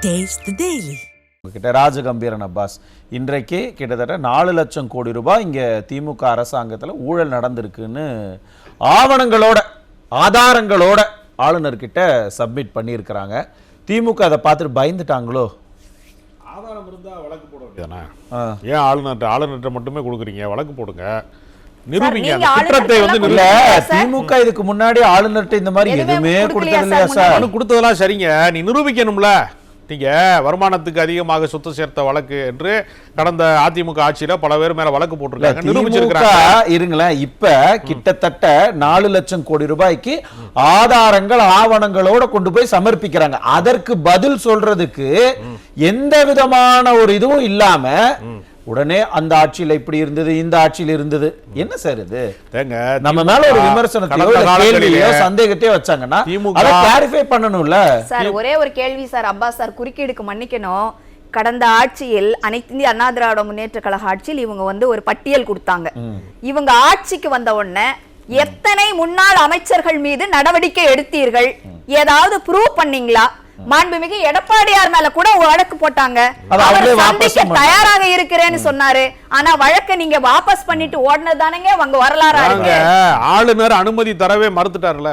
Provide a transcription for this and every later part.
Taste the Daily. Rajagambhiran Abbas இன்றைக்கு கிட்டத்தட்ட 4 லட்சம் கோடி ரூபாய் இங்கே திமுக அரசாங்கத்தில் ஊழல் நடந்திருக்குன்னு ஆவணங்களோட ஆதாரங்களோட ஆளுநர்கிட்ட சப்மிட் பண்ணியிருக்கிறாங்க. திமுக அதை பார்த்துட்டு பயந்துட்டாங்களோ? ஆதாரம் இருந்தால் வழக்கு போட வேண்டியதானே? ஏன் ஆளுநர்கிட்ட மட்டுமே கொடுக்குறீங்க? வழக்கு போடுங்க, நிரூபிங்க அந்த குற்றத்தை. இல்ல, திமுக இதுக்கு முன்னாடி ஆளுநர்கிட்ட இந்த மாதிரி எதுவுமே கொடுத்தது இல்லையா சார்? கொடுத்ததெல்லாம் சரிங்க, நீ நிரூபிக்கணும்ல. நீங்க வருமானத்துக்கு அதிகமாக சொத்து சேர்த்த வழக்கு என்று கடந்த அதிமுக ஆட்சியில பல பேர் மேல வழக்கு போட்டிருக்காங்க, நிரூபிச்சிருக்காங்க. இருங்களேன், இப்ப கிட்டத்தட்ட 4 லட்சம் கோடி ரூபாய்க்கு ஆதாரங்கள் ஆவணங்களோட கொண்டு போய் சமர்ப்பிக்கிறாங்க. அதற்கு பதில் சொல்றதுக்கு எந்த விதமான ஒரு இதுவும் இல்லாம உடனே அந்த ஆட்சியில இப்படி இருந்தது, இந்த ஆட்சியில இருந்தது. என்ன சார் இது? நம்ம மேல ஒரு விமர்சனத்தையோ சந்தேகத்தையோ வச்சாங்கன்னா அதை கிளாரிஃபை பண்ணணும்ல சார். ஒரே ஒரு கேள்வி சார், அப்பாஸ் சார், குறுக்கீடுக்கு மன்னிக்கணும். கடந்த ஆட்சியில் அனைத்து இந்திய அண்ணா திராவிட முன்னேற்ற கழக ஆட்சியில் இவங்க ஒரு பட்டியல் கொடுத்தாங்க. இவங்க ஆட்சிக்கு வந்த உடனே எத்தனை முன்னாள் அமைச்சர்கள் மீது நடவடிக்கை எடுத்தீர்கள், ஏதாவது ப்ரூவ் பண்ணீங்களா? மாண்புமிகு எடப்பாடியார் மேல கூட வழக்கு போட்டாங்க, சந்திக்க தயாராக இருக்கிறேன்னு சொன்னாரு. ஆனா வழக்க நீங்க வாபஸ் பண்ணிட்டு ஓடுனதானங்க உங்க வரலாறு. ஆளுநர் அனுமதி தரவே மறுத்துட்டார்ல,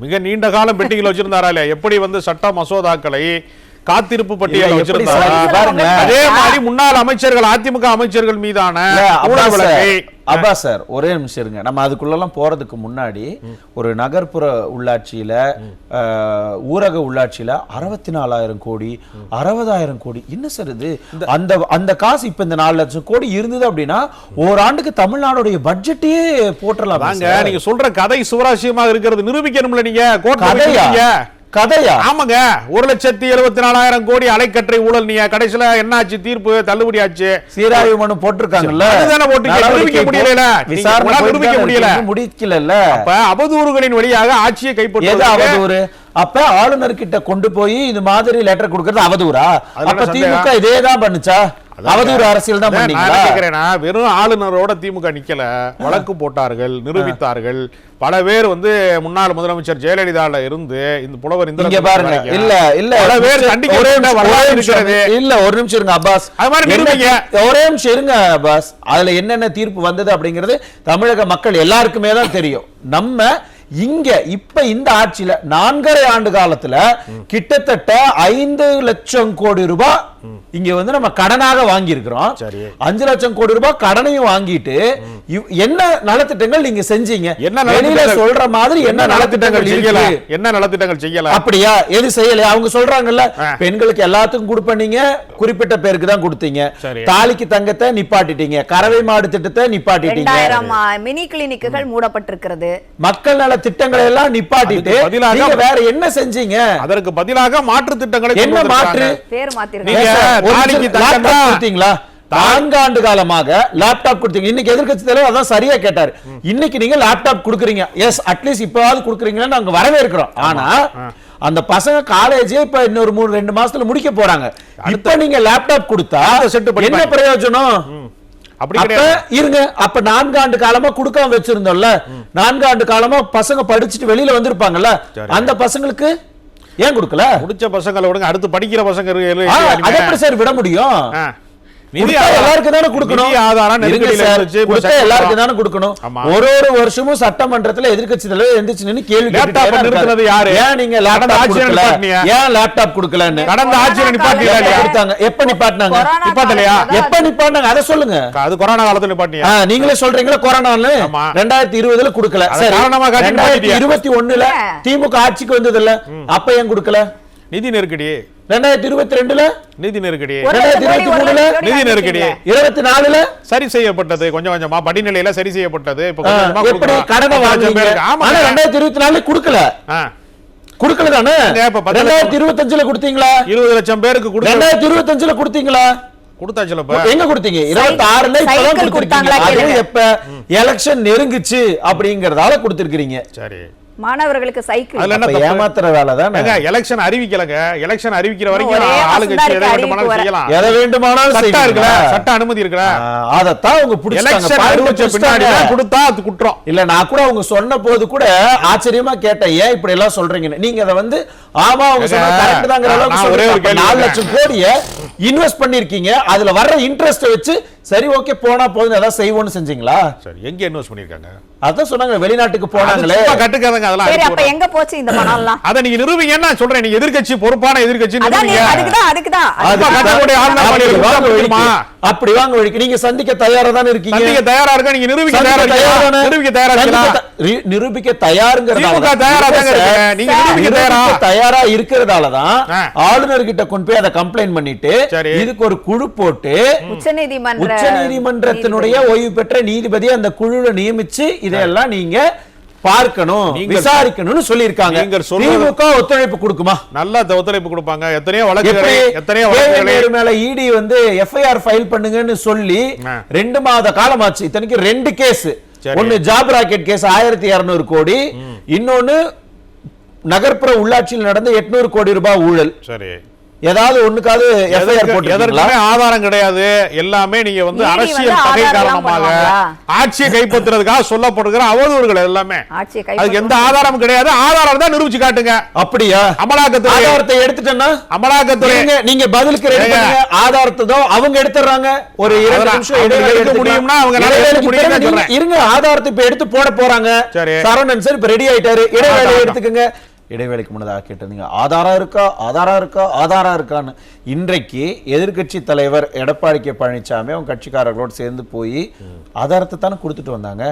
மிக நீண்ட காலம் பெட்டிகள் வச்சிருந்தாரா? எப்படி சட்ட மசோதாக்களை காத்திருப்பு பட்டியல் வச்சிருந்தாங்க, அதே மாதிரி முன்னாள் அமைச்சர்கள் அதிமுக அமைச்சர்கள் மீதான அப்பா சார் ஒரே நிமிஷம் இருங்க. நம்ம அதுக்குள்ளெல்லாம் போறதுக்கு முன்னாடி ஒரு நகர்ப்புற உள்ளாட்சியில ஊரக உள்ளாட்சியில 64,000 கோடி 60,000 கோடி என்ன சார் இது? அந்த காசு இப்ப இந்த 4 லட்சம் கோடி இருந்தது அப்படின்னா ஓராண்டுக்கு தமிழ்நாடுடைய பட்ஜெட்டையே போட்டுடலாம். நீங்க சொல்ற கதை சுவராசியமாக இருக்கிறது நிரூபிக்கணும்ல. நீங்க கதையா? ஆமாங்க, 1,74,000 கோடி அலைக்கற்றை ஊழல். நீ கடைசியில என்ன ஆச்சு? தீர்ப்பு தள்ளுபடி ஆச்சு. சீராய்வு மனு போட்டிருக்காங்கல்ல, முடிக்கல. அப்ப அவதூறுகளின் வழியாக ஆட்சியை கைப்பற்றது அவதூறு. அப்ப ஆளுநர் கிட்ட கொண்டு போய் இந்த மாதிரி லெட்டர் கொடுக்கறது அவதூறா? அப்ப திமுக இதேதான் பண்ணுச்சா? அவதூறு அரசியல் தான் பண்ணீங்களா? வெறும் ஆளுநரோட திமுக நிக்கல, வழக்கு போட்டார்கள், நிரூபித்தார்கள். பல பேர் முன்னாள் முதலமைச்சர் ஜெயலலிதால இருந்து இந்த புலவர் இங்க பாருங்க. இல்ல பல பேர் இல்ல ஒரு நிமிஷம் இருங்க அப்பாஸ், ஒரே நிமிஷம் இருங்க அப்பாஸ். அதுல என்னென்ன தீர்ப்பு வந்தது அப்படிங்கிறது தமிழக மக்கள் எல்லாருக்குமே தான் தெரியும். நம்ம இங்க இப்ப இந்த ஆட்சியில 4.5 ஆண்டு காலத்துல கிட்டத்தட்ட 5 லட்சம் கோடி ரூபாய் இங்க நம்ம கடனாக வாங்கி இருக்கிறோம். 5 லட்சம் கோடி ரூபாய் கடனையும் வாங்கிட்டு என்ன நலத்திட்டங்கள் நீங்க செஞ்சீங்க? வெளியில சொல்ற மாதிரி என்ன நலத்திட்டங்கள் செய்யல? அப்படியா? எது செய்யல? அவங்க சொல்றாங்கல்ல, பெண்களுக்கு எல்லாத்துக்கும் கொடுப்பீங்க, குறிப்பிட்ட பேருக்கு தான் கொடுத்தீங்க. தாலிக்கு தங்கத்தை நிப்பாட்டிட்டீங்க, கறவை மாடு திட்டத்தை நிப்பாட்டிட்டீங்க, மினி கிளினிக்குகள் மூடப்பட்டிருக்கிறது, மக்கள் நல திட்டங்களை எல்லாம் நிப்பாட்டிட்டு வேற என்ன செஞ்சீங்க? அதற்கு பதிலாக மாற்று திட்டங்களை என்ன மாற்று? பேர் மாத்திருக்கீங்க. 4 ஆண்டு காலமாக லேப்டாப் கொடுத்தீங்க. இன்னைக்கு எதிர்க்கட்சி தலைவர் அதான் சரியா கேட்டாரு. இன்னைக்கு நீங்க லேப்டாப் கொடுக்குறீங்க. எஸ், அட்லீஸ்ட் இப்பவாவது கொடுக்குறீங்கன்னு நாங்க வரவேற்கிறோம். ஆனா அந்த பசங்க காலேஜே இப்ப இன்னொரு 2 மாசத்துல முடிக்க போறாங்க. இப்ப நீங்க லேப்டாப் கொடுத்தா என்ன பிரயோஜனம்? இருங்க, அப்ப 4 ஆண்டு காலமா கொடுக்காம வச்சிருந்தோம்ல, 4 ஆண்டு காலமா பசங்க படிச்சுட்டு வெளியில வந்திருப்பாங்கல்ல, அந்த பசங்களுக்கு ஏன் கொடுக்கல? முடிச்ச பசங்களை விடுங்க, அடுத்து படிக்கிற பசங்க அதை எப்படி சார் விட முடியும்? எல்லாருக்கும் தானே கொடுக்கணும். எல்லாருக்கும் தானே கொடுக்கணும். ஒரு வருஷமும் சட்டமன்றத்துல எதிர்க்கட்சி தலைவர் எந்திரிச்சு நின்னு கேள்வி கேட்கிறது யாரு? ஏன் நீங்க லேப்டாப் கொடுக்கலன்னு கடந்த ஆட்சியில நிப்பாட்டிட்டாங்க. எப்ப நிப்பாட்டினாங்க? நிப்பாட்டலையா? எப்ப நிப்பாட்டினாங்க அதை சொல்லுங்க. அது கொரோனா காலத்துல நிப்பாட்டியா? நீங்களே சொல்றீங்களா கொரோனான்னு? 2020 கொடுக்கல. 2021 திமுக ஆட்சிக்கு வந்தது இல்ல, அப்ப ஏன் கொடுக்கல? நிதி நெருக்கடி. 2022 நிதி நெருக்கடி, 2023 நிதி நெருக்கடி, 24 சரி செய்யப்பட்டது, கொஞ்சம் கொஞ்சமா படிநிலையில சரி செய்யப்பட்டது. எப்படி கடனை வாங்குறீங்க? ஆனா 2024 கொடுக்கல, கொடுக்கல தானே? 2025 கொடுத்தீங்களா? 20 லட்சம் பேருக்கு 2025 கொடுத்தீங்களா? கொடுத்தாச்சுல. எங்க கொடுத்தீங்க? 26ல இப்பதான் கொடுத்தீங்க. அது எப்ப எலெக்ஷன் நெருங்குச்சு அப்படிங்கறதால கொடுத்திருக்கீங்க. சரி, மாணவர்களுக்கு சைக்கிள். அதுல என்ன அப்ப ஏமாத்துற வேலை தானே. எலெக்ஷன் அறிவிக்கலங்க. எலெக்ஷன் அறிவிக்கிற வரைக்கும் ஆளுங்கட்சி எதை வேண்டுமானாலும் செய்யலாம். எதை வேண்டுமானாலும் சட்டம் இருக்குல, சட்ட அனுமதி இருக்குல. அதத்தான் அவங்க புடிச்சாங்க. எலெக்ஷன் அறிவிச்ச பின்னாடி தான் கொடுத்தா அது குற்றம். இல்ல நான் கூட அவங்க சொன்ன போது கூட ஆச்சரியமா கேட்டேன், ஏன் இப்படி எல்லாம் சொல்றீங்கன்னு. நீங்க அதை வந்து ஆமா அவங்க சொன்ன கரெக்ட் தாங்கற அளவுக்கு சொல்றீங்க. 4 லட்சம் கோடியை இன்வெஸ்ட் பண்ணிருக்கீங்க. அதுல வர்ற இன்ட்ரெஸ்ட் வச்சு சரி ஓகே போனா போதும் ஏதாவது செய்வோம்னு செஞ்சீங்களா? சரி எங்க இன்வெஸ்ட் பண்ணிருக்காங்க? அதான் சொன்னாங்க வெளிநாட்டுக்கு போனாங்களே. கட்டுக்காதங்க அதெல்லாம். சரி அப்ப எங்க போச்சு இந்த பணம் எல்லாம்? அத நீங்க நிரூபிங்கன்னு நான் சொல்றேன். நீங்க எதிர்க்கட்சி பொறுப்பான எதிர்க்கட்சி நிரூபிங்க. அதுக்குதான் அப்படி வாங்க வழிக்கு நீங்க சந்திக்க தயாரா தானே இருக்கீங்க. சந்திக்க தயாரா இருக்க. நீங்க நிரூபிக்க தயாரா இருக்கீங்க. நிரூபிக்க தயாரா இருக்கீங்க. நிரூபிக்க தயாருங்கறதால திமுக தயாரா தாங்க இருக்கு. நீங்க நிரூபிக்க தயாரா இருக்கிறதால தான் ஆளுநர் கிட்ட கொண்டு போய் அத கம்ப்ளைன்ட் பண்ணிட்டு இதுக்கு ஒரு குழு போட்டு உச்சநீதிமன்றத்தினுடைய ஓய்வு பெற்ற நீதிபதி அந்த குழுவை நியமிச்சு இதெல்லாம் நீங்க பார்க்கணும், விசாரிக்கணும்னு சொல்லிருக்காங்க. திமுக ஒத்துழைப்பு கொடுக்குமா? நல்ல ஒத்துழைப்பு கொடுப்பாங்க. எத்தனையோ வழக்குகள் மேல இடி வந்து எஃப்ஐஆர் ஃபைல் பண்ணுங்கன்னு சொல்லி 2 மாத காலம் ஆச்சு. இத்தனைக்கு 2 கேஸ். ஒன்னு ஜாப் ராக்கெட் கேஸ் 1200 கோடி, இன்னொன்னு நகர்ப்புற உள்ளாட்சியில் நடந்த 800 கோடி ரூபாய் ஊழல். சரி ஏதாவது ஒண்ணுக்காவது எஃப்ஐஆர் போட்டு எதற்குமே ஆதாரம் கிடையாது. எல்லாமே நீங்க வந்து அரசியல் பகை காரணமாக ஆட்சியை கைப்பற்றுறதுக்காக சொல்லப்படுகிற அவதூறுகள் எல்லாமே. அதுக்கு எந்த ஆதாரமும் கிடையாது. ஆதாரம் தான் நிரூபிச்சு காட்டுங்க. அப்படியா? அமலாக்கத்துறை ஆதாரத்தை எடுத்துட்டேன்னா அமலாக்கத்துறை நீங்க பதிலுக்கு ரெடி பண்ணுங்க. ஆதாரத்தை தான் அவங்க எடுத்துறாங்க. ஒரு 2 நிமிஷம் எடுக்க முடியும்னா அவங்க இருங்க. ஆதாரத்தை இப்ப எடுத்து போட போறாங்க. சரவணன் சார் இப்ப ரெடி ஆயிட்டாரு. இடைவேளை எடுத்துக்கங்க. இடைவேளைக்கு முன்னதாக கேட்டிருந்தீங்க ஆதாரம் இருக்கா ஆதாரம் இருக்கா ஆதாரம் இருக்கான்னு. இன்றைக்கு எதிர்கட்சி தலைவர் எடப்பாடி கே பழனிசாமி அவங்க கட்சிக்காரர்களோடு சேர்ந்து போய் ஆதாரத்தை தானே கொடுத்துட்டு வந்தாங்க.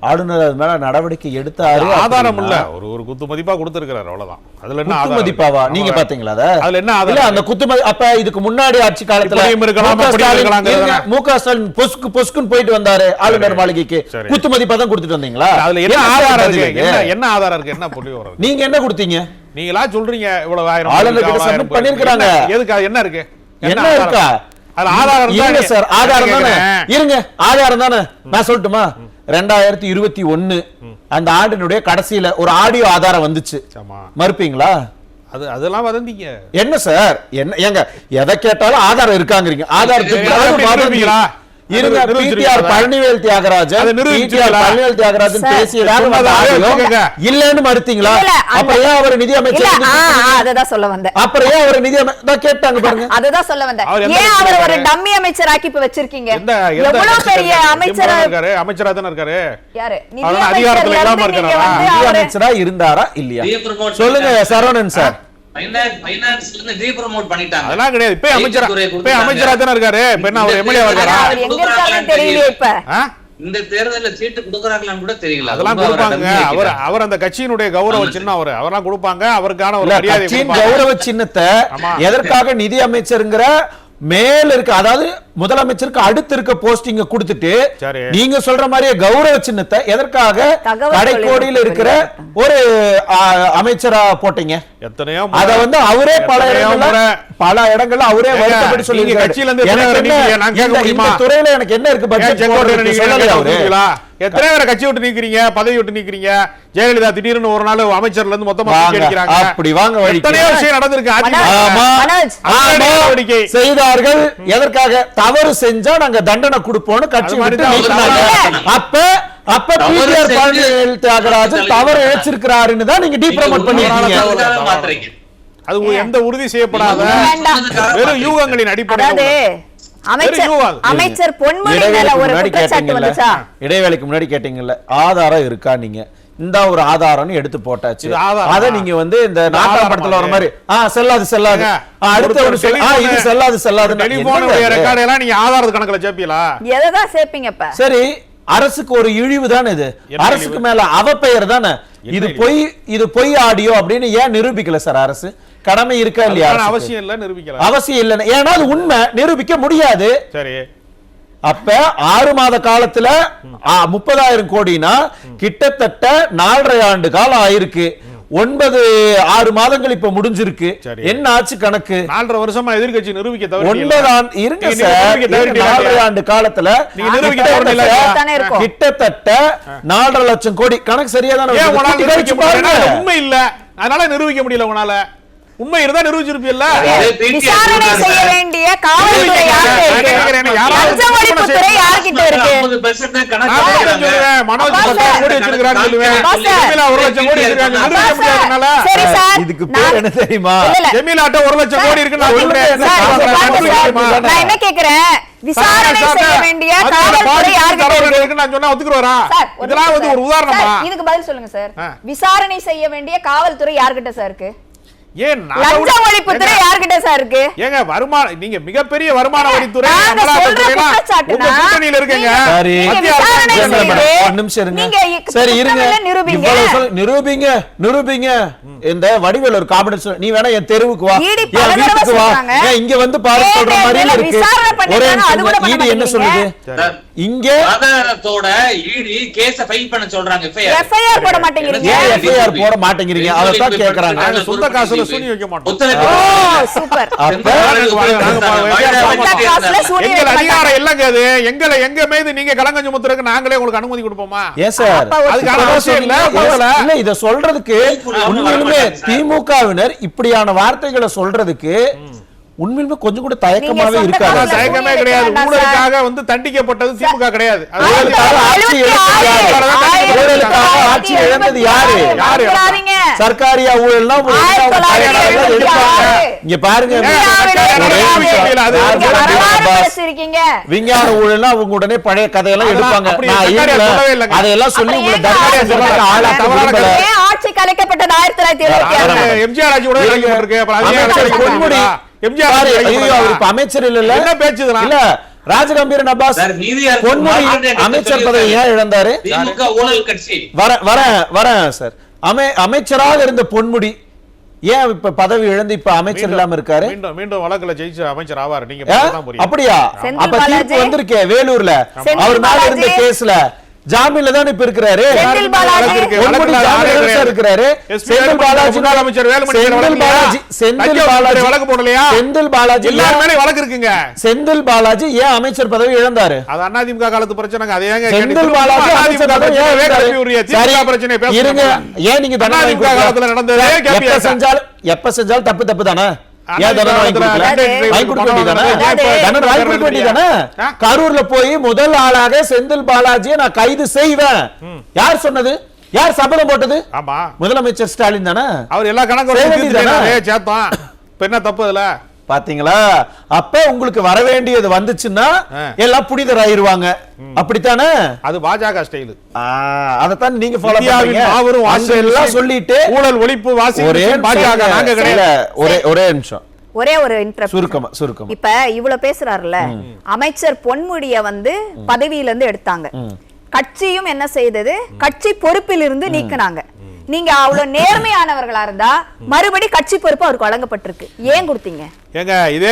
ஆளுநர் அது மேல நடவடிக்கை எடுத்தாரு. ஆதாரம் இல்ல, ஒரு குத்து மதிப்பா கொடுத்திருக்கிறார், அவ்வளவுதான். அதுல என்ன குத்து மதிப்பாவா? நீங்க பாத்தீங்களா? அதுல என்ன ஆதாரம்? அந்த குத்து அப்ப இதுக்கு முன்னாடி ஆட்சி காலத்துல முக ஸ்டாலின் பொஸ்குன்னு போயிட்டு வந்தாரு ஆளுநர் மாளிகைக்கு. குத்து மதிப்பா தான் கொடுத்துட்டு வந்தீங்களா? அதுல என்ன ஆதாரம் இருக்கு? என்ன ஆதாரம் இருக்கு? என்ன புள்ளி வரும்? நீங்க என்ன கொடுத்தீங்க? நீங்களா சொல்றீங்க இவ்வளவு 1000 ஆளுநருக்கு சப்மிட் பண்ணிருக்காங்க. எதுக்கு என்ன இருக்கு? என்ன இருக்கா? அது ஆதாரம் தானே சார். ஆதாரம் தானே. இருங்க ஆதாரம் தானே. நான் சொல்லட்டுமா? 2021 அந்த ஆண்டினுடைய கடைசியில ஒரு ஆடியோ ஆதாரம் வந்துச்சு. மறுப்பீங்களா? அதெல்லாம் வதந்தீங்க. என்ன சார்? என்ன ஏங்க எதை கேட்டாலும் ஆதாரம் இருக்காங்கறீங்க. ஆதாரத்துக்கு இருங்க. பிடிஆர் பழனிவேல் தியாகராஜன் பேசியதாக இல்லன்னு மறுத்தீங்களா? அப்புறம் ஏன் அவர் நிதி அமைச்சர் அததான் சொல்ல வந்தேன். அப்புறம் ஏன் அவர் நிதி அமைச்சர் கேட்டாங்க பாருங்க. அததான் சொல்ல வந்தேன். ஏன் அவர் ஒரு டம்மி அமைச்சர் ஆக்கி இப்ப வச்சிருக்கீங்க? எவ்வளவு பெரிய அமைச்சரா இருக்காரு? அமைச்சரா தான இருக்காரு. யாரு? அதிகாரத்துல இல்லாம இருக்காரா? நிதி அமைச்சரா இருந்தாரா இல்லையா? சொல்லுங்க சரவணன் சார். அதெல்லாம் கிடையாது. இப்ப அமைச்சரா தானே இருக்காரு. இப்ப என்ன அவர் எம்எல்ஏ இருக்காரா? எங்க இருக்காருன்னு தெரியல. இப்ப இந்த தேர்தல்ல சீட்டு கொடுக்கறாங்களான்னு கூட தெரியல. அதெல்லாம் கொடுப்பாங்க. அவர் அந்த கட்சியினுடைய கௌரவ சின்னம் அவரெல்லாம் கொடுப்பாங்க. அவருக்கான ஒரு மரியாதை கௌரவ சின்னத்தை எதற்காக நிதி அமைச்சருங்கிற மேல இருக்கு, அதாவது முதலமைச்சருக்கு அடுத்து இருக்க போஸ்டிங்க கொடுத்துட்டு நீங்க சொல்ற மாதிரியே கௌரவ சின்னத்தை எதற்காக கடைக்கோடியில் இருக்கிற ஒரு அமைச்சரா போட்டீங்க? எத்தனையோ அத வந்து அவரே பல இடங்கள்ல அவரே வருத்தப்பட்டு சொல்லி கட்சியில இருந்து துறையில எனக்கு என்ன இருக்கு பட்ஜெட் சொல்லல. எத்தனை பேரை கட்சி விட்டு நீக்கிறீங்க, பதவி விட்டு நீக்கிறீங்க. ஜெயலலிதா திடீர்னு ஒரு நாள் அமைச்சர்ல இருந்து மொத்தமா அடிக்கிறாங்க. அப்படி வாங்க எத்தனையோ விஷயம் நடந்திருக்கு. செய்தார்கள். எதற்காக? தவறு செஞ்சா நாங்க தண்டனை கொடுப்போம்னு கட்சி விட்டு நீக்கினாங்க. அப்ப பிடிஆர் பழனிவேல் தியாகராஜன் தவறு இழைச்சிருக்கிறாருன்னு தான் நீங்க டீப்ரோமோட் பண்ணிருக்கீங்க. அது எந்த உறுதி செய்யப்படாத வெறும் யூகங்களின் அடிப்படையில். அமைச்சர் பொன்முடி மேல ஒரு குற்றச்சாட்டு வந்துச்சா? இடைவேளைக்கு முன்னாடி கேட்டீங்கல்ல ஆதாரம் இருக்கா? நீங்க இந்த ஒரு ஆதாரம் எடுத்து போட்டாச்சு. அத நீங்க வந்து இந்த நாடக படத்துல வர மாதிரி செல்லாது செல்லாது அடுத்த ஒரு இது செல்லாது செல்லாது டெலிபோனுடைய ரெக்கார்ட் எல்லாம் நீங்க ஆதார கணக்குல சேர்ப்பீங்களா? எததான் சேர்ப்பீங்கப்பா? சரி அரசுக்கு ஒரு இழிவு தானே இது. அரசுக்கு மேல அவப்பெயர் தானே இது பொய் ஆடியோ அப்படின்னு ஏன் நிரூபிக்கல சார்? அரசு கடமை இருக்கா இல்லையா? அவசியம் இல்ல, நிரூபிக்கலாம். அவசியம் இல்ல. ஏன்னா அது உண்மை, நிரூபிக்க முடியாது. சரி அப்ப 6 மாத காலத்துல 30,000 கோடினா கிட்டத்தட்ட 4.5 ஆண்டு காலம் ஆயிருக்கு. 9-6 மாதங்கள் இப்ப முடிஞ்சிருக்கு. சரி. என்ன ஆச்சு கணக்கு? 4.5 வருஷமா எதிர்க்கட்சி நிரூபிக்க தவிர 9 இருங்க சார், 4 ஆண்டு காலத்துல நீங்க நிரூபிக்க தவிர இல்ல. கிட்டத்தட்ட 4.5 லட்சம் கோடி கணக்கு சரியா தானே? ஏன் உங்களால நிரூபிக்க முடியல? உண்மை இல்ல, அதனால நிரூபிக்க முடியல உங்களால. உண்மை இருந்தா நிரூபிச்சிருப்பீல்ல. விசாரணை செய்ய வேண்டிய காவல்துறை லஞ்ச ஒழிப்புத்துறை யார்கிட்ட இருக்கு? 50% கணக்கு மனோஜ் 10 கோடி வச்சிருக்கான்னு சொல்லுவேன். ஜெமீலா 1 லட்சம் கோடி வச்சிருக்காங்க. நிரூபிக்க முடியாதனால சரி சார், இதுக்கு பேர் என்ன தெரியுமா? ஜெமீலாட்ட 1 லட்சம் கோடி இருக்குன்னு நான் சொல்றேன். நான் என்ன கேக்குறேன், விசாரணை செய்ய வேண்டிய காவல்துறை யார்கிட்ட இருக்கு? நான் சொன்னா ஒத்துக்குறவரா? சார், இதெல்லாம் வந்து ஒரு உதாரணமா? இதுக்கு பதில் சொல்லுங்க சார். விசாரணை செய்ய வேண்டிய காவல்துறை யார்கிட்ட சார் இருக்கு? ஏன் லஞ்ச ஒழிப்புத்துறை யார்கிட்ட சார் இருக்கு? ஏங்க வருமான நீங்க மிகப்பெரிய வருமான வரித்துறை நாங்க சொல்ற குற்றச்சாட்டுனா உங்க கூட்டணியில இருக்கீங்க. சரி, விசாரணை செய்து ஒரு நிமிஷம் இருங்க. நீங்க சரி இருங்க, நிரூபிங்க. இவ்வளவு நிரூபிங்க. இந்த வடிவேல் ஒரு காமெடி, நீ வேணா என் தெருவுக்கு வா, ஈடி என் பல வீட்டுக்கு தடவை வா, சொல்றாங்க. ஏன் இங்க வந்து பாரு சொல்ற மாதிரி இருக்கு. விசாரணை ஒரே பண்ணிட்டாங்க, அது கூட பண்ண ஈடி என்ன சொல்லுது? இங்க ஆதாரத்தோட ஈடி கேஸ ஃபைல் பண்ண சொல்றாங்க. எஃப்ஐஆர் போட மாட்டேங்கிறீங்க. ஏன் எஃப்ஐஆர் போட மாட்டேங்கிறீங்க? அதத்தான் கேக்குறாங்க. நாங்க சொந்த காசுல சூனி வைக்க மாட்டோம். சூப்பர். எங்க அதிகாரம் இல்லங்க அது. எங்க மீது நீங்க கலங்க சுமத்துறதுக்கு நாங்களே உங்களுக்கு அனுமதி கொடுப்போமா? ஏன் சார்? அதுக்கான அவசியம் இல்ல. இத சொல்றதுக்கு உண்மையிலுமே திமுகவினர் இப்படியான வார்த்தைகளை சொல்றதுக்கு உண்மையிலுமே கொஞ்சம் கூட தயக்கமாவே இருக்காது. தயக்கமே கிடையாது. ஊழலுக்காக வந்து தண்டிக்கப்பட்டது திமுக கிடையாது. ஆட்சி இழந்தது யாரு? சர்க்காரியா ஊழல்னா இங்க பாருங்க, விஞ்ஞான ஊழல்னா அவங்க உடனே பழைய கதையெல்லாம் எடுப்பாங்க. அதையெல்லாம் சொல்லி உங்களை ஆட்சி கலைக்கப்பட்டது 1976 எம்ஜிஆர் ஆட்சி கூட பொன்முடி அமைச்சர் இல்ல என்ன பேச்சு இல்ல ராஜகம்பீரன் அப்பாஸ் பொன்முடி அமைச்சர் பதவி ஏன் இழந்தாரு? திமுக ஊழல் கட்சி. வரேன் சார். அமைச்சராக இருந்த பொன்முடி ஏன் இப்ப பதவி இழந்து இப்ப அமைச்சர் இல்லாம இருக்காரு? மீண்டும் வழக்குல ஜெயிச்சு அமைச்சர் ஆவார். நீங்க அப்படியா? அப்ப தீர்ப்பு வந்திருக்கே வேலூர்ல, அவர் மேல இருந்த கேஸ்ல ஜாமீன்ல தான் இப்ப இருக்கிறாரு. செந்தில் பாலாஜி வழக்கு போடலையா? செந்தில் பாலாஜி ஏன் அமைச்சர் பதவி இழந்தாரு? அது அதிமுக காலத்து பிரச்சனை. அதே செந்தில் பாலாஜி இருங்க, ஏன் நீங்க காலத்துல நடந்தது எப்ப செஞ்சாலும் தப்பு தானே? கரூர்ல போய் முதல் ஆளாக செந்தில் பாலாஜியை நான் கைது செய்வேன். யார் சொன்னது? யார் சபதம் போட்டது? முதலமைச்சர் ஸ்டாலின் தானே. அவர் எல்லா கணக்கும் என்ன தப்பு அதுல பாத்தீங்களா? அப்ப உங்களுக்கு வர வேண்டியது வந்துச்சுன்னா எல்லாம் புனிதராயிருவாங்க. அப்படித்தானே? அது பாஜக ஸ்டைல். அதத்தான் நீங்க ஃபாலோ பண்றீங்க. எல்லாம் சொல்லிட்டு ஊழல் ஒழிப்பு வாசி பாஜக நாங்க கிடையாது. ஒரே நிமிஷம், ஒரே ஒரு இன்டரப்ட். சுருக்கம். இப்ப இவ்வளவு பேசுறாருல்ல, அமைச்சர் பொன்முடிய வந்து பதவியில இருந்து எடுத்தாங்க. கட்சியும் என்ன செய்தது? கட்சி பொறுப்பில் இருந்து நீக்கினாங்க. நீங்க அவ்வளவு நேர்மையானவர்களா இருந்தா மறுபடி கட்சி பொறுப்பு அவருக்கு வழங்கப்பட்டிருக்கு. ஏன் கொடுத்தீங்க? ஏங்க இதே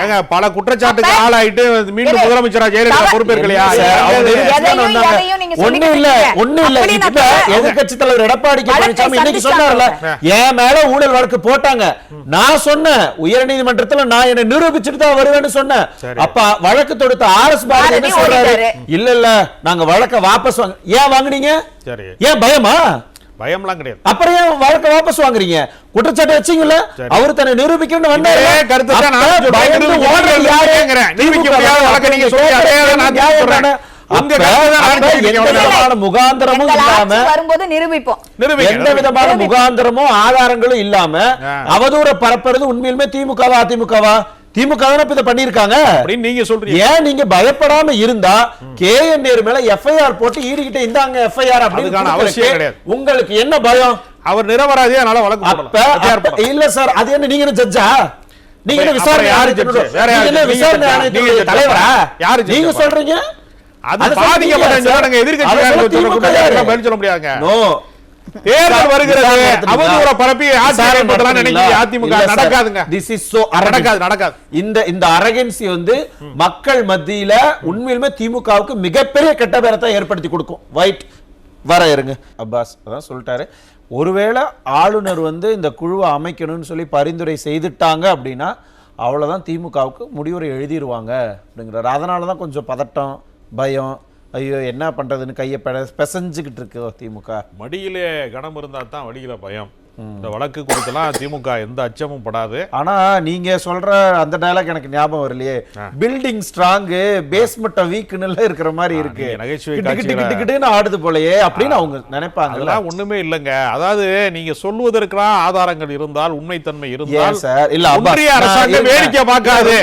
ஏங்க பல குற்றச்சாட்டுக்கு ஆளாயிட்டு மீண்டும் முதலமைச்சரா ஜெயலலிதா பொறுப்பேற்கலையா? ஒண்ணு இல்ல எதிர்க்கட்சி தலைவர் எடப்பாடி பழனிசாமி இன்னைக்கு சொன்னார்ல, என் மேல ஊழல் வழக்கு போட்டாங்க, நான் சொன்னேன் உயர்நீதிமன்றத்துல நான் என்ன நிரூபிச்சுட்டு தான் வருவேன்னு சொன்னேன். அப்ப வழக்கு தொடுத்த ஆர்எஸ் பாரதி என்ன சொல்றாரு? இல்ல நாங்க வழக்க வாபஸ் வாங்க. ஏன் வாங்குனீங்க? ஏன் பயமா? பயம்லாம் கிடையாது. அப்புறம் ஏன் வழக்க வாபஸ் வாங்குறீங்க? குற்றச்சாட்டு வச்சீங்கல்ல, அவர் தன்னை நிரூபிக்கணும்னு வந்தாரு. முகாந்திரமும் இல்லாம வரும்போது நிரூபிப்போம். எந்த விதமான முகாந்திரமும் ஆதாரங்களும் இல்லாம அவதூற பரப்புறது உண்மையிலுமே திமுகவா? அதிமுகவா? திமுக தான இத பண்ணிருக்காங்க. நீங்க சொல்றீங்க. ஏன் நீங்க பயப்படாம இருந்தா கேஎன் நேரு மேல எஃப்ஐஆர் போட்டு ஈடு கிட்ட இந்தாங்க எஃப்ஐஆர் அப்படிங்கான அவசியம் கிடையாது. உங்களுக்கு என்ன பயம்? அவர் நிரபராதியா அதனால வழக்கு போடலாம். இல்ல சார், அது என்ன நீங்க என்ன ஜட்ஜா? நீங்க என்ன விசாரணை ஆணையத்துடைய தலைவரா? நீங்க சொல்றீங்க அது பாதிக்கப்பட்ட எதிர்க்கட்சி பதில் சொல்ல முடியாதுங்க. தேர்தல் வருகிறது, அவதூற பரப்பி ஆட்சியமைப்பதெல்லாம் நினைக்கிறீங்க அதிமுக. நடக்காதுங்க. This is so நடக்காது. இந்த அரகன்சி வந்து மக்கள் மத்தியில உண்மையிலுமே திமுகவுக்கு மிகப்பெரிய கெட்ட பேரத்தை ஏற்படுத்தி கொடுக்கும். ரைட், வர இருங்க அப்பாஸ் அதான் சொல்லிட்டாரு. ஒருவேளை ஆளுநர் வந்து இந்த குழுவை அமைக்கணும்னு சொல்லி பரிந்துரை செய்துட்டாங்க அப்படின்னா அவ்வளவுதான், திமுகவுக்கு முடிவுரை எழுதிடுவாங்க அப்படிங்கிறாரு. அதனால தான் கொஞ்சம் பதட்டம், பயம், ஐயோ என்ன பண்றதுன்னு கையை பிசைஞ்சுக்கிட்டு இருக்கு திமுக. மடியிலே கனம் இருந்தா தான் வழியில பயம். இந்த வழக்கு குறித்தெல்லாம் திமுக எந்த அச்சமும் படாது. ஆனா நீங்க சொல்ற அந்த டயலாக் எனக்கு ஞாபகம் வரலையே, பில்டிங் ஸ்ட்ராங் பேஸ்மெண்ட் வீக்னு இருக்கிற மாதிரி இருக்கு, நகைச்சுவை கிட்டுக்கிட்டுன்னு ஆடுது போலயே அப்படின்னு அவங்க நினைப்பாங்க. அதெல்லாம் ஒண்ணுமே இல்லைங்க. அதாவது நீங்க சொல்வதற்கெல்லாம் ஆதாரங்கள் இருந்தால், உண்மைத்தன்மை இருந்தால் ஒன்றிய அரசாங்கம் வேடிக்கை பார்க்காது,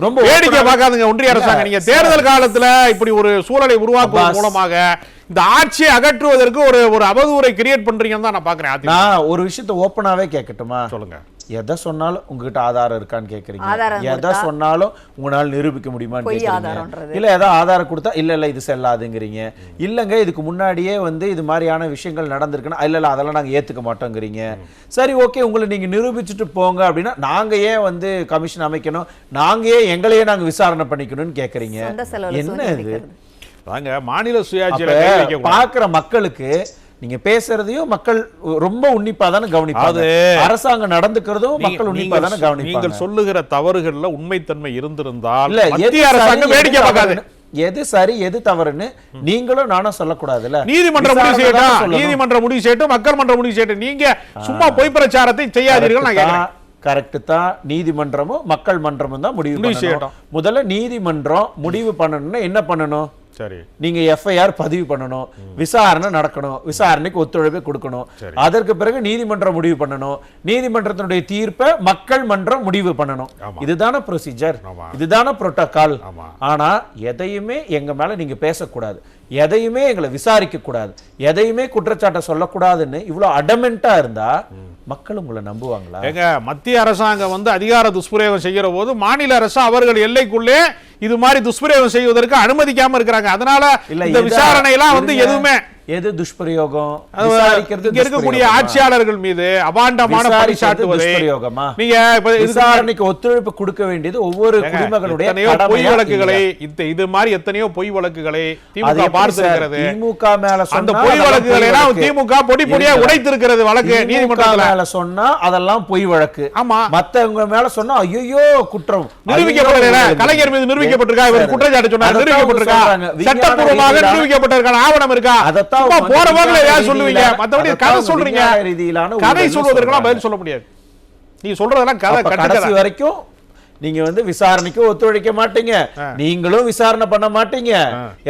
ரொம்ப வேடிக்கை பார்க்காதுங்க ஒன்றிய அரசாங்கம். நீங்க தேர்தல் காலத்துல இப்படி ஒரு சூழலை உருவாக்குவதன் மூலமாக இந்த ஆட்சியை அகற்றுவதற்கு ஒரு அவதூறை கிரியேட் பண்றீங்கன்னு தான் நான் பாக்குறேன். நான் ஒரு விஷயத்தை ஓப்பனாவே கேட்கட்டுமா? சொல்லுங்க. எதை சொன்னாலும் உங்ககிட்ட ஆதாரம் இருக்கான்னு கேக்குறீங்க, எதை சொன்னாலும் உங்களால நிரூபிக்க முடியுமான்னு கேக்குறீங்க. இல்ல ஏதாவது ஆதாரம் கொடுத்தா இல்ல இது செல்லாதுங்கிறீங்க. இல்லங்க இதுக்கு முன்னாடியே வந்து இது மாதிரியான விஷயங்கள் நடந்திருக்குன்னா இல்ல அதெல்லாம் நாங்க ஏத்துக்க மாட்டோங்கிறீங்க. சரி ஓகே, உங்களை நீங்க நிரூபிச்சுட்டு போங்க அப்படின்னா நாங்க ஏன் வந்து கமிஷன் அமைக்கணும், நாங்க ஏன் எங்களையே நாங்க விசாரணை பண்ணிக்கணும்னு கேக்குறீங்க. என்ன இது? வாங்க, மாநில சுயாட்சியில பாக்குற மக்களுக்கு நீங்க பேசுறதையும் மக்கள் ரொம்ப உன்னிப்பா தானே கவனிப்பாங்க, அரசாங்கம் நடந்துக்கிறதும் மக்கள் உன்னிப்பா தானே கவனிப்பாங்க. நீங்கள் சொல்லுகிற தவறுகள்ல உண்மைத்தன்மை இருந்திருந்தால் மத்திய அரசாங்கம் வேடிக்கை பார்க்காது. எது சரி எது தவறுன்னு நீங்களும் நானும் சொல்லக்கூடாதுல்ல. நீதிமன்றம் முடிவு செய்யட்டும், நீதிமன்றம் முடிவு செய்யட்டும், மக்கள் மன்றம் முடிவு செய்யட்டும். நீங்க சும்மா பொய் பிரச்சாரத்தை செய்யாதீர்கள். நான் கேட்கிறேன். கரெக்ட் தான். நீதிமன்றமும் மக்கள் மன்றமும் தான் முடிவு செய்யட்டும். முதல்ல நீதிமன்றம் முடிவு பண்ணணும்னா என்ன பண்ணணும்? சரி, நீங்க எஃப்ஐஆர் பதிவு பண்ணணும், விசாரணை நடக்கணும், விசாரணைக்கு ஒத்துழைப்பு கொடுக்கணும். அதற்கு பிறகு நீதிமன்றம் முடிவு பண்ணணும், நீதிமன்றத்தினுடைய தீர்ப்பை மக்கள் மன்றம் முடிவு பண்ணணும். இதுதான ப்ரொசீஜர், இதுதான புரோட்டோகால். ஆனா எதையுமே எங்க மேல நீங்க பேசக்கூடாது, எதையுமே எங்களை விசாரிக்க கூடாது, எதையுமே குற்றச்சாட்டை சொல்லக்கூடாதுன்னு இவ்வளவு அடமெண்டா இருந்தா மக்கள் உங்களை நம்புவாங்களா? எங்க மத்திய அரசாங்கம் வந்து அதிகார துஷ்பிரயோகம் செய்கிற போது மாநில அரசு அவர்கள் எல்லைக்குள்ளே இது மாதிரி துஷ்பிரயோகம் செய்வதற்கு அனுமதிக்காம இருக்கிறாங்க. அதனால இந்த விசாரணை எல்லாம் வந்து எதுவுமே எது துஷ்பிரயோகம்? இருக்கக்கூடிய ஆட்சியாளர்கள் மீது அபாண்டமான பழி சாட்டுவது துஷ்பிரயோகமா? நீங்க விசாரணைக்கு ஒத்துழைப்பு கொடுக்க வேண்டியது ஒவ்வொரு குடிமகனுடைய பொய் வழக்குகளை, இது மாதிரி எத்தனையோ பொய் வழக்குகளை திமுக பார்த்திருக்கிறது. திமுக மேல அந்த பொய் வழக்குகளை எல்லாம் திமுக பொடி பொடியா உடைத்திருக்கிறது. வழக்கு நீதிமன்றத்துல மேல சொன்னா அதெல்லாம் பொய் வழக்கு. ஆமா, மத்தவங்க மேல சொன்னா ஐயோ குற்றம் நிரூபிக்கப்படல. கலைஞர் மீது நிரூபிக்கப்பட்டிருக்கா, இவர் குற்றச்சாட்டு சொன்னார், நிரூபிக்கப்பட்டிருக்கா, சட்டப்பூர்வமாக நிரூபிக்கப்பட்டிருக்கான ஆவணம் இருக்கா? போற வாக்குல யார் சொல்லுவீங்க? மத்தபடி கதை சொல்றீங்க, கதை சொல்வதற்கெல்லாம் பதில் சொல்ல முடியாது. நீங்க சொல்றதெல்லாம் கதை. கடைசி வரைக்கும் நீங்க வந்து விசாரணைக்கு ஒத்துழைக்க மாட்டீங்க, நீங்களும் விசாரணை பண்ண மாட்டீங்க.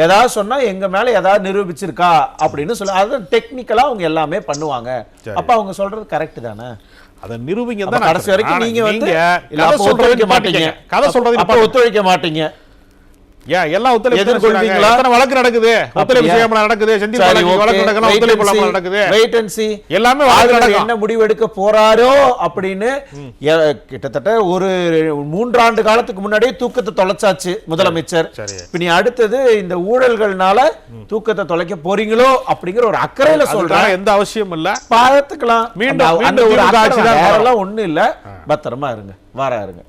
ஏதாவது சொன்னா எங்க மேல ஏதாவது நிரூபிச்சிருக்கா அப்படின்னு சொல்லி அது டெக்னிக்கலா அவங்க எல்லாமே பண்ணுவாங்க. அப்ப அவங்க சொல்றது கரெக்ட் தானே? அதை நிரூபிங்க தான். கடைசி வரைக்கும் நீங்க வந்து ஒத்துழைக்க மாட்டீங்க, கதை சொல்றது அப்ப ஒத்துழைக்க மாட்டீங்க. எல்லாம் ஒத்துழைப்பு வழக்கு நடக்குது, ஒத்துழைப்பு செய்யாம நடக்குது, செந்தில் வழக்கு நடக்கலாம், ஒத்துழைப்பு நடக்குது. வெயிட் அண்ட் see எல்லாமே என்ன முடிவு எடுக்க போறாரோ அப்படின்னு கிட்டத்தட்ட ஒரு 3 ஆண்டு காலத்துக்கு முன்னாடியே தூக்கத்தை தொலைச்சாச்சு முதலமைச்சர். இனி அடுத்தது இந்த ஊழல்கள்னால தூக்கத்தை தொலைக்க போறீங்களோ அப்படிங்கிற ஒரு அக்கறையில சொல்றாங்க. எந்த அவசியம் இல்ல, பார்த்துக்கலாம். மீண்டும் அந்த ஒரு ஆட்சி தான், ஒண்ணு இல்ல. பத்திரமா இருங்க, வாரா இருங்க.